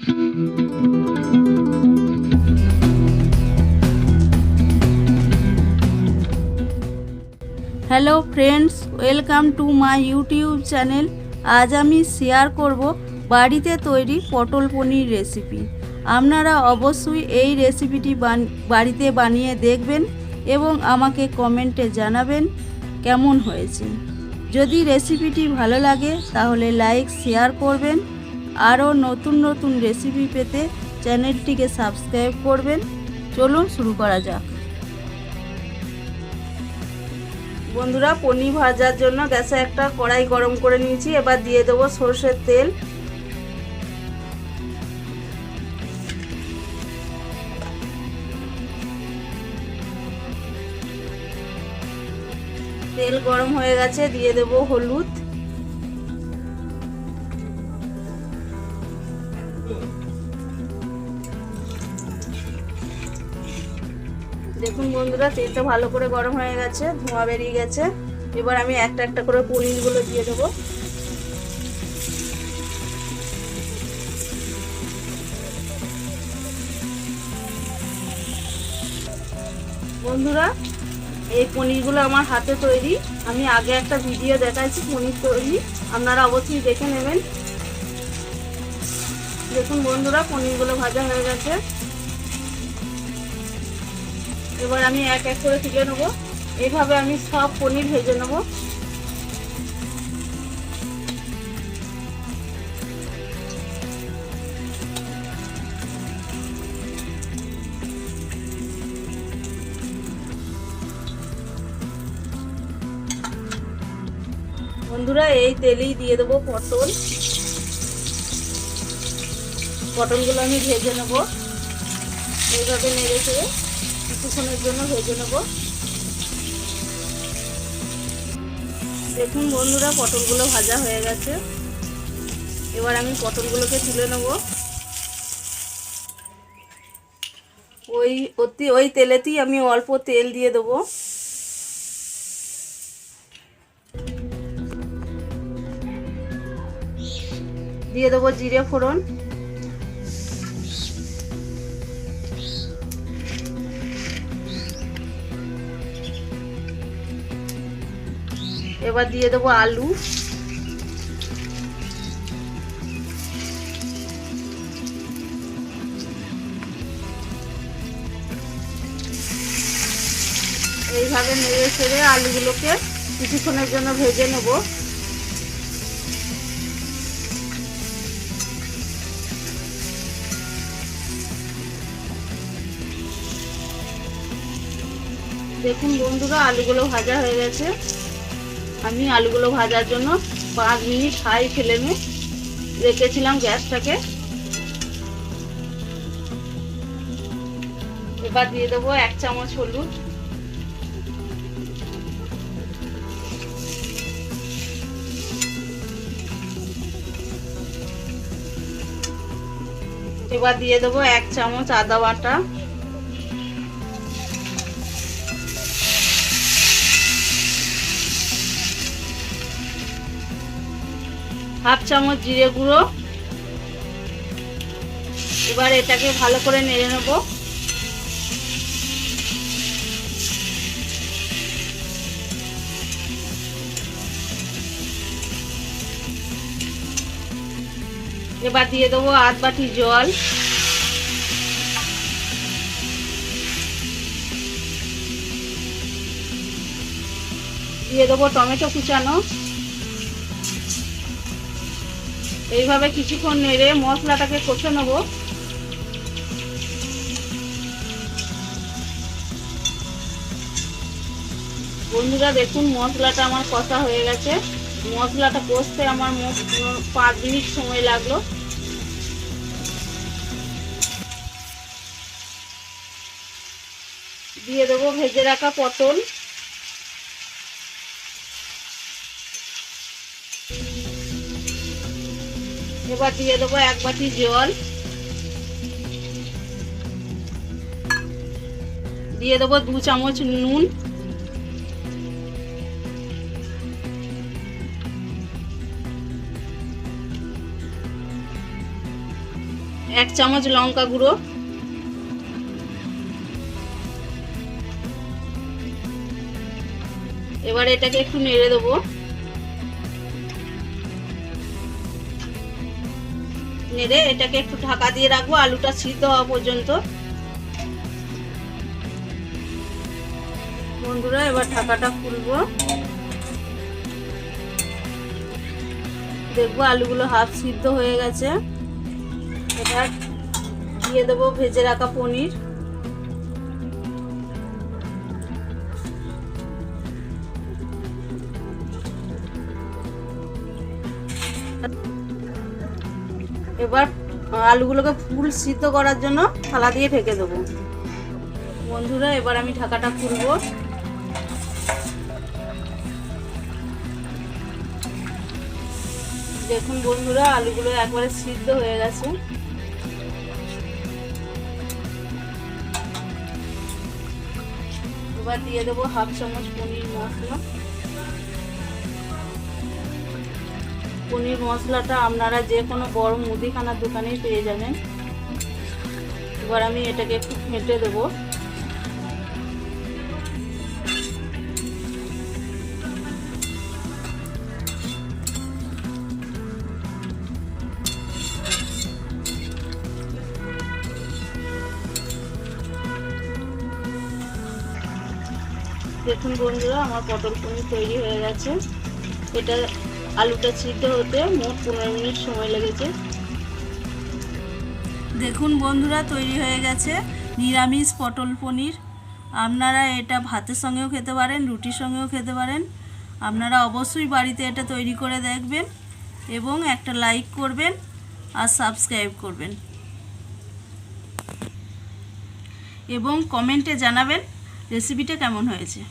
Hello friends, welcome to my YouTube channel. আজ আমি share করব বাড়িতে তৈরি পটল পনির রেসিপি। আপনারা অবশ্যই এই রেসিপিটি বাড়িতে বানিয়ে দেখবেন এবং আমাকে কমেন্টে জানাবেন কেমন হয়েছে। যদি রেসিপিটি ভালো লাগে তাহলে লাইক শেয়ার করবেন। আরও নতুন নতুন রেসিপি পেতে চ্যানেলটিকে সাবস্ক্রাইব করবেন। চলুন শুরু করা যাক। বন্ধুরা, পনির ভাজার জন্য গ্যাসে একটা কড়াই গরম করে নিয়েছি। এবার দিয়ে দেবো সরষের তেল। তেল গরম হয়ে গেছে, দিয়ে দেবো হলুদ, দেখুন বন্ধুরা তেলটা ভালো করে গরম হয়ে গেছে, ধোঁয়া বেরিয়ে গেছে। এবার আমি একটা একটা করে পনিরগুলো দিয়ে দেবো। বন্ধুরা, এই পনিরগুলো আমার হাতে তৈরি। আমি আগে একটা ভিডিও দেখাইছি পনির তৈরি, আপনারা অবশ্যই দেখে নেবেন। দেখুন বন্ধুরা, পনিরগুলো ভাজা হয়ে গেছে। এবার আমি এক এক করে তুলে নেবো। এইভাবে আমি সব পনির ভেজে নেব। বন্ধুরা, এই তেলেই দিয়ে দেবো পটলগুলো আমি ভেজে নেব। এইভাবে নেড়ে চেড়ে কিছুক্ষণের জন্য ভেজে নেব। দেখুন বন্ধুরা, পটলগুলো ভাজা হয়ে গেছে। এবার আমি পটলগুলোকে তুলে নেব। ওই তেলেতেই আমি অল্প তেল দিয়ে দেবো। দিয়ে দেবো জিরে ফোড়ন, এবার দিয়ে দেবো আলু, এইভাবে নেড়ে চেড়ে আলুগুলোকে কিছুক্ষণের জন্য ভেজে নেব। দেখুন বন্ধুরা, আলুগুলো ভাজা হয়ে গেছে। আমি আলুগুলো ভাজার জন্য 5 মিনিট হাই ফ্লেমে রেখেছিলাম গ্যাসটাকে। এবার দিয়ে দেবো 1 চামচ হলুদ, এবার দিয়ে দেবো 1 চামচ আদা বাটা, হাফ চামচ জিরে গুঁড়ো। এবার এটাকে ভালো করে নেড়ে নেব। এবার দিয়ে দেবো 1 বাটি জল, দিয়ে দেবো টমেটো কুচানো। এইভাবে কিছুক্ষণ নেড়ে মশলাটাকে কষে নেব। বন্ধুরা দেখুন, মশলাটা আমার কষা হয়ে গেছে। মশলাটা কষতে আমার 5 মিনিট সময় লাগলো। দিয়ে দেবো ভেজে রাখা পটল, এবার দিয়ে দেবো 1 বাটি জল, দিয়ে দেবো 2 চামচ নুন, 1 চামচ লঙ্কা গুঁড়ো, এবার এটাকে একটু নেড়ে দেবো। নেড়ে এটাকে একটু ঢাকা দিয়ে রাখবো আলুটা সিদ্ধ হওয়া পর্যন্ত। বন্ধুরা এবার ঢাকাটা খুলবো, দেখবো আলুগুলো হাফ সিদ্ধ হয়ে গেছে। এবার দিয়ে দেবো ভেজে রাখা পনির। এবার আলুগুলোকে ফুল সিদ্ধ করার জন্য থালা দিয়ে ঢেকে দেবো। বন্ধুরা এবার আমি ঢাকাটা খুলবো, দেখুন বন্ধুরা আলুগুলো একবারে সিদ্ধ হয়ে গেছে। এবার দিয়ে দেবো হাফ চামচ পনির মশলা। পনির মশলাটা আপনারা যে কোনো বড় মুদিখানার দোকানেই পেয়ে যাবেন। এবার আমি এটাকে একটু ফেটে দেবো। দেখুন বন্ধুরা আমার পটল পনির তৈরি হয়ে গেছে। এটা আলুটা সিদ্ধ হতে মোট 15 মিনিট সময় লেগেছে। দেখুন বন্ধুরা তৈরি হয়ে গেছে নিরামিষ পটল পনির। আপনারা এটা ভাতের সঙ্গেও খেতে পারেন, রুটির সঙ্গেও খেতে পারেন। আপনারা অবশ্যই বাড়িতে এটা তৈরি করে দেখবেন এবং একটা লাইক করবেন আর সাবস্ক্রাইব করবেন এবং কমেন্টে জানাবেন রেসিপিটা কেমন হয়েছে।